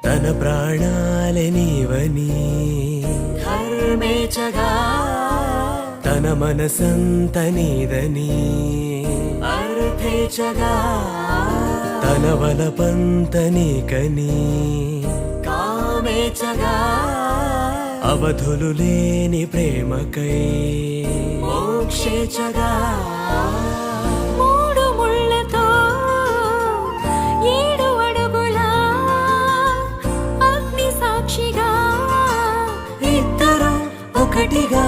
తన ప్రాణాలే నీవని ధర్మేచగా తన మనసంత నీదని అర్థేచగా తన వలపంత నీకని కామేచగా అవధులు లేని ప్రేమకై మోక్షేచగా మూడు ముళ్ళతో 7 అడుగుల అగ్ని సాక్షిగా ఇద్దరు ఒకటిగా